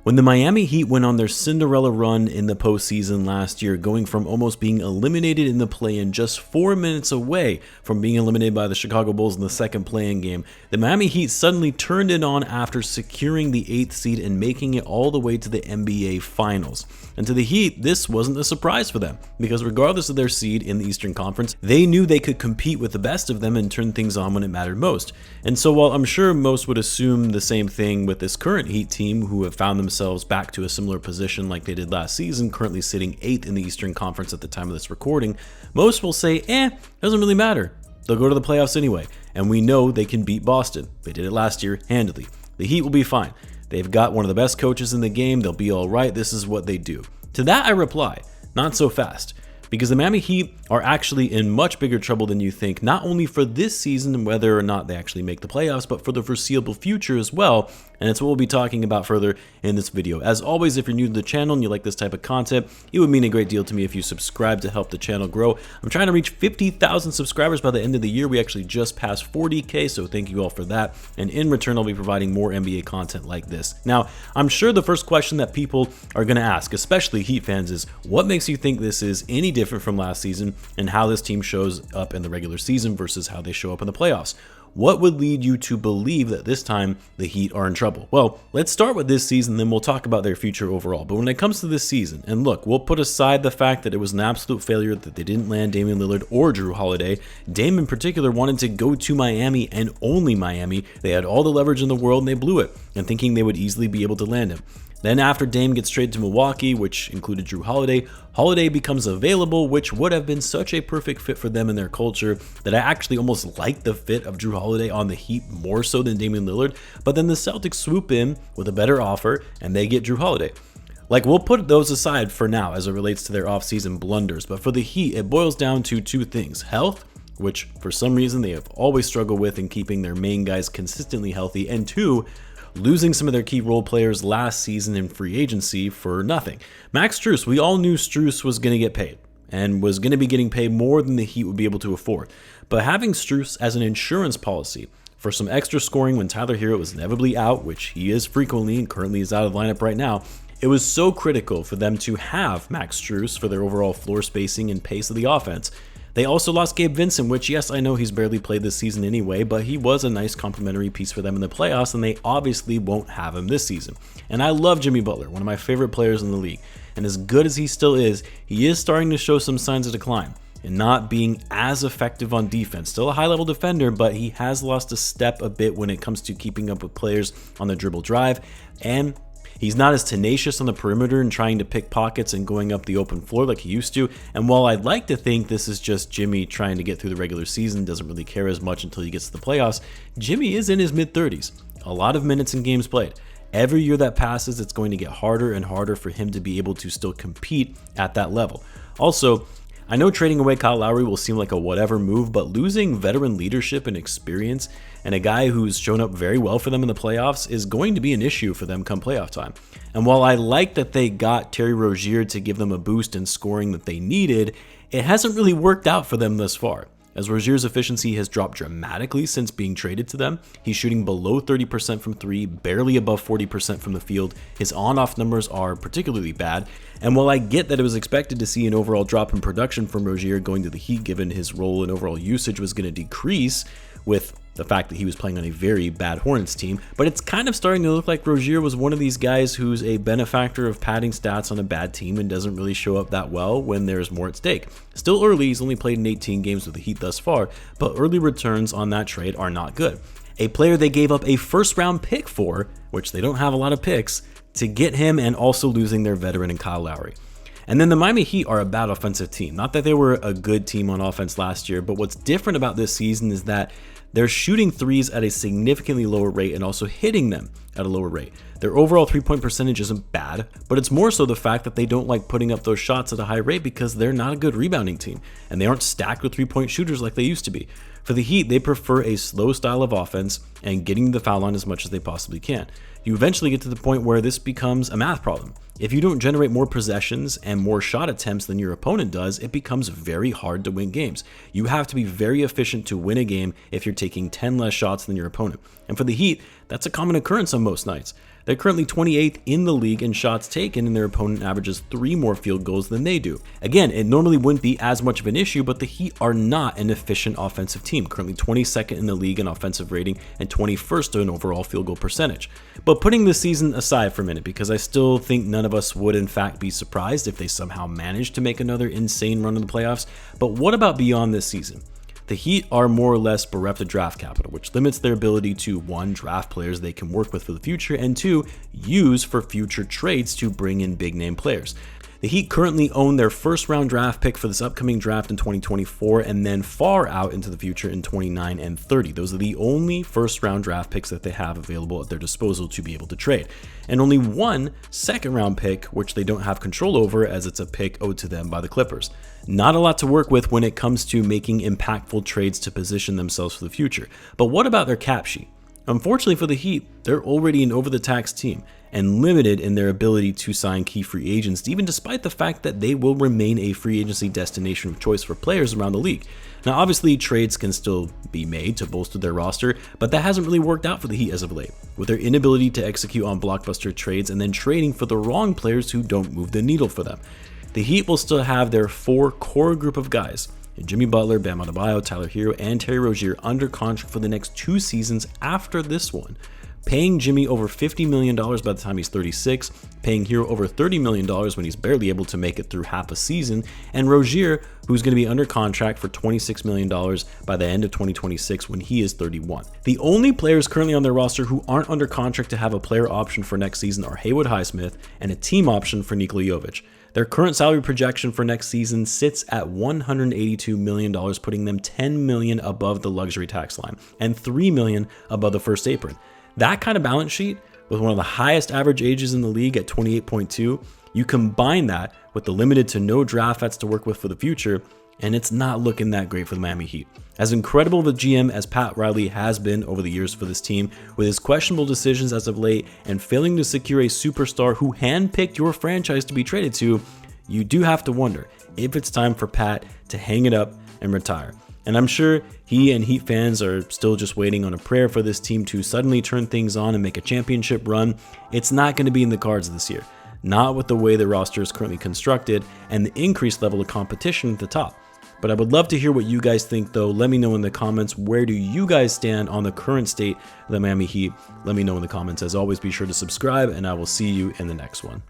When the Miami Heat went on their Cinderella run in the postseason last year, going from almost being eliminated in the play-in just 4 minutes away from being eliminated by the Chicago Bulls in the second play-in game, the Miami Heat suddenly turned it on after securing the 8th seed and making it all the way to the NBA Finals. And to the Heat, this wasn't a surprise for them, because regardless of their seed in the Eastern Conference, they knew they could compete with the best of them and turn things on when it mattered most. And so while I'm sure most would assume the same thing with this current Heat team, who have found themselves back to a similar position like they did last season, currently sitting 8th in the Eastern Conference at the time of this recording, most will say, doesn't really matter. They'll go to the playoffs anyway, and we know they can beat Boston. They did it last year handily. The Heat will be fine. They've got one of the best coaches in the game. They'll be all right. This is what they do. To that I reply, not so fast. Because the Miami Heat are actually in much bigger trouble than you think, not only for this season and whether or not they actually make the playoffs, but for the foreseeable future as well. And it's what we'll be talking about further in this video. As always, if you're new to the channel and you like this type of content, it would mean a great deal to me if you subscribe to help the channel grow. I'm trying to reach 50,000 subscribers by the end of the year. We actually just passed 40K, so thank you all for that. And in return, I'll be providing more NBA content like this. Now, I'm sure the first question that people are going to ask, especially Heat fans, is what makes you think this is any different from last season and how this team shows up in the regular season versus how they show up in the playoffs? What would lead you to believe that this time the Heat are in trouble? Well, let's start with this season, then we'll talk about their future overall. But when it comes to this season, and look, we'll put aside the fact that it was an absolute failure that they didn't land Damian Lillard or Jrue Holiday. Dame in particular wanted to go to Miami and only Miami. They had all the leverage in the world and they blew it, and thinking they would easily be able to land him. Then after Dame gets traded to Milwaukee, which included Jrue Holiday, Holiday becomes available, which would have been such a perfect fit for them and their culture that I actually almost like the fit of Jrue Holiday on the Heat more so than Damian Lillard. But then the Celtics swoop in with a better offer and they get Jrue Holiday. Like, we'll put those aside for now as it relates to their offseason blunders, but for the Heat, it boils down to two things: health, which for some reason they have always struggled with in keeping their main guys consistently healthy, and two, losing some of their key role players last season in free agency for nothing. Max Strus, we all knew Strus was going to get paid and was going to be getting paid more than the Heat would be able to afford. But having Strus as an insurance policy for some extra scoring when Tyler Herro was inevitably out, which he is frequently and currently is out of the lineup right now, it was so critical for them to have Max Strus for their overall floor spacing and pace of the offense. They also lost Gabe Vincent, which, yes, I know he's barely played this season anyway, but he was a nice complimentary piece for them in the playoffs, and they obviously won't have him this season. And I love Jimmy Butler, one of my favorite players in the league, and as good as he still is, he is starting to show some signs of decline and not being as effective on defense. Still a high-level defender, but he has lost a step a bit when it comes to keeping up with players on the dribble drive, and he's not as tenacious on the perimeter and trying to pick pockets and going up the open floor like he used to. And while I'd like to think this is just Jimmy trying to get through the regular season, doesn't really care as much until he gets to the playoffs, Jimmy is in his mid-30s. A lot of minutes and games played. Every year that passes, it's going to get harder and harder for him to be able to still compete at that level. Also, I know trading away Kyle Lowry will seem like a whatever move, but losing veteran leadership and experience and a guy who's shown up very well for them in the playoffs is going to be an issue for them come playoff time. And while I like that they got Terry Rozier to give them a boost in scoring that they needed, it hasn't really worked out for them thus far, as Rozier's efficiency has dropped dramatically since being traded to them. He's shooting below 30% from three, barely above 40% from the field. His on-off numbers are particularly bad. And while I get that it was expected to see an overall drop in production from Rozier going to the Heat, given his role and overall usage was going to decrease with the fact that he was playing on a very bad Hornets team, but it's kind of starting to look like Rozier was one of these guys who's a benefactor of padding stats on a bad team and doesn't really show up that well when there's more at stake. Still early, he's only played in 18 games with the Heat thus far, but early returns on that trade are not good. A player they gave up a first-round pick for, which they don't have a lot of picks, to get him, and also losing their veteran in Kyle Lowry. And then the Miami Heat are a bad offensive team. Not that they were a good team on offense last year, but what's different about this season is that they're shooting threes at a significantly lower rate and also hitting them at a lower rate. Their overall three-point percentage isn't bad, but it's more so the fact that they don't like putting up those shots at a high rate because they're not a good rebounding team, and they aren't stacked with three-point shooters like they used to be. For the Heat, they prefer a slow style of offense and getting to the foul line as much as they possibly can. You eventually get to the point where this becomes a math problem. If you don't generate more possessions and more shot attempts than your opponent does, it becomes very hard to win games. You have to be very efficient to win a game if you're taking 10 less shots than your opponent. And for the Heat, that's a common occurrence on most nights. They're currently 28th in the league in shots taken, and their opponent averages 3 more field goals than they do. Again, it normally wouldn't be as much of an issue, but the Heat are not an efficient offensive team, currently 22nd in the league in offensive rating and 21st in overall field goal percentage. But putting this season aside for a minute, because I still think none of us would in fact be surprised if they somehow managed to make another insane run in the playoffs, but what about beyond this season? The Heat are more or less bereft of draft capital, which limits their ability to 1. Draft players they can work with for the future, and 2. Use for future trades to bring in big name players. The Heat currently own their first round draft pick for this upcoming draft in 2024, and then far out into the future in 29 and 30. Those are the only first round draft picks that they have available at their disposal to be able to trade. And only 1 second round pick, which they don't have control over, as it's a pick owed to them by the Clippers. Not a lot to work with when it comes to making impactful trades to position themselves for the future. But what about their cap sheet? Unfortunately for the Heat, they're already an over-the-tax team and limited in their ability to sign key free agents, even despite the fact that they will remain a free agency destination of choice for players around the league. Now, obviously, trades can still be made to bolster their roster, but that hasn't really worked out for the Heat as of late, with their inability to execute on blockbuster trades and then trading for the wrong players who don't move the needle for them. The Heat will still have their 4 core group of guys, Jimmy Butler, Bam Adebayo, Tyler Herro, and Terry Rozier, under contract for the next 2 seasons after this one, paying Jimmy over $50 million by the time he's 36, paying Herro over $30 million when he's barely able to make it through half a season, and Rozier, who's going to be under contract for $26 million by the end of 2026 when he is 31. The only players currently on their roster who aren't under contract to have a player option for next season are Haywood Highsmith and a team option for Nikola Jovic. Their current salary projection for next season sits at $182 million, putting them $10 million above the luxury tax line and $3 million above the first apron. That kind of balance sheet, with one of the highest average ages in the league at 28.2, you combine that with the limited to no draft bets to work with for the future, and it's not looking that great for the Miami Heat. As incredible of a GM as Pat Riley has been over the years for this team, with his questionable decisions as of late and failing to secure a superstar who handpicked your franchise to be traded to, you do have to wonder if it's time for Pat to hang it up and retire. And I'm sure he and Heat fans are still just waiting on a prayer for this team to suddenly turn things on and make a championship run. It's not going to be in the cards this year, not with the way the roster is currently constructed and the increased level of competition at the top. But I would love to hear what you guys think, though. Let me know in the comments, where do you guys stand on the current state of the Miami Heat? Let me know in the comments. As always, be sure to subscribe, and I will see you in the next one.